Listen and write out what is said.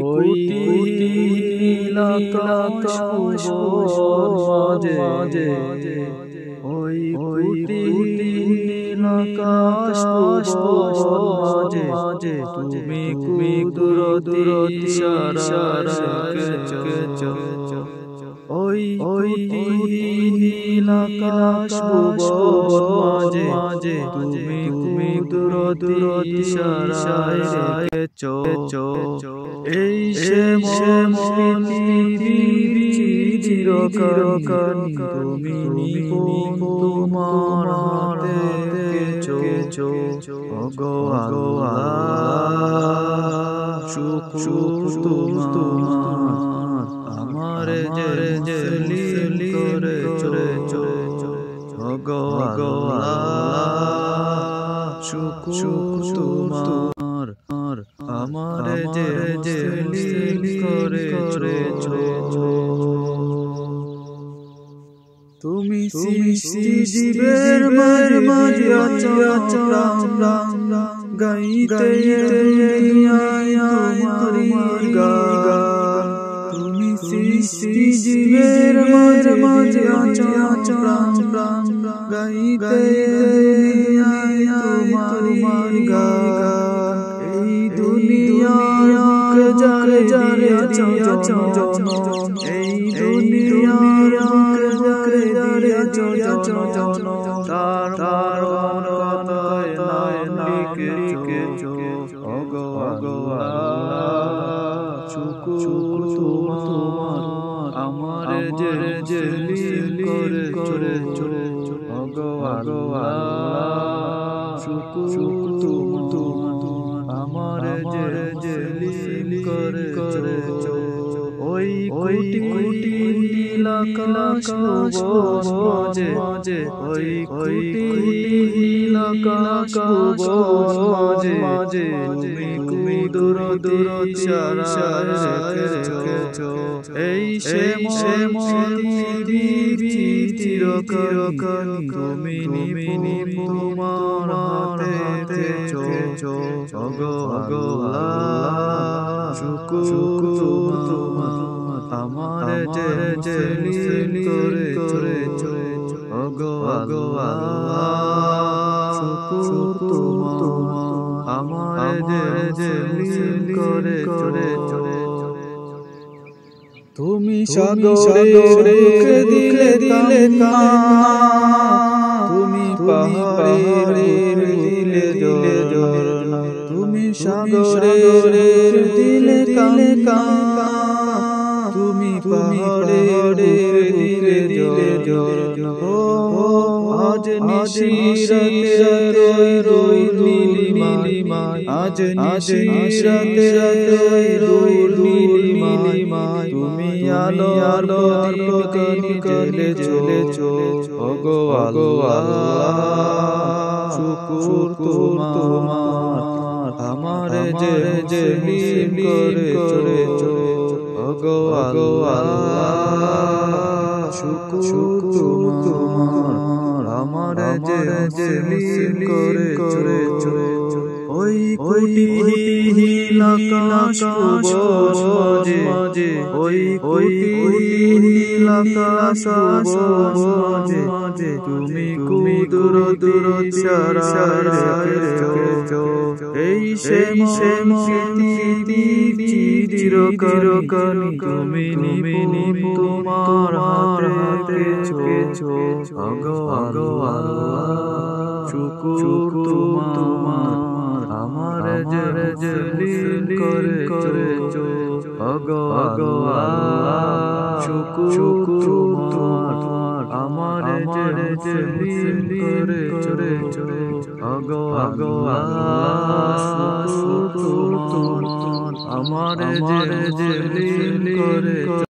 ওই কোটি নীলাকাশ মাঝে ওই কোটি নীলাকাশ মাঝে তুমি কুদরতি ইশারায় রেখেছো ওই নীলাকাশ মাঝে তুমি কুদরতি ইশারায় রেখেছো এই সে চিরকাল তুমি তোমার হাতে রেখেছো ওগো আল্লাহ শুকর তোমার আমার যে জলিল করেছো ওগো আল্লাহ শুকর তোমার আমার যে জলিল করেছো তুমি সৃষ্টি জীবের মাঝে আছো গাইতে দুনিয়ায় তোমার গান তুমি সৃষ্টি জীবের মাঝে আছো গাইতে দুনিয়ায় তোমার গান এই দুনিয়ার জারে আছো এই দুনিয়ার জারে আছো তার কথায় লিখেছো ওগো আল্লাহ শুকর তোমার আমার যে জলিল করেছো ওগো আল্লাহ শুকর তোমার আমার যে জলিল করেছো ওই কোটি নীলাকাশ মাঝে ওই কোটি নীলাকাশ মাঝে তুমি কুদরতি ইশারায় রেখেছো এই সে চিরকাল তুমি তোমার হাতে রেখেছো ওগো আল্লাহ শুকর তোমার আমার যে জলিল করেছো ওগো আল্লাহ শুকর তোমার আমার যে জলিল করেছো তুমি সাগরে দিলে তুমি পাহাড়ে দিলে ঝরনা তুমি সাগরে দিলে কান্না তুমি পাহাড়ে দিলে ঝরনা আজ নিশিরাতে রোই নীলিমায় আজ নিশিরাতে রোই নীলিমায় তুমি আলোর প্রদীপ জ্বেলেছো ওগো আল্লাহ শুকর তোমার আমার যে জলিল করেছো ওগো আল্লাহ শুকর তোমার আমার যে জলিল করেছো ওই কোটি নীলাকাশ মাঝে ওই কোটি নীলাকাশ মাঝে তুমি কুদরতি ইশারায় রেখেছো এই সে চিরকাল তুমি তোমার হাতে রেখেছো ওগো আল্লাহ শুকর তোমার আমার যে জলিল করেছো ওগো আল্লাহ শুকর তোমার আমার যে জলিল করেছো ওগো আল্লাহ শুকর তোমার আমার যে জলিল করেছো।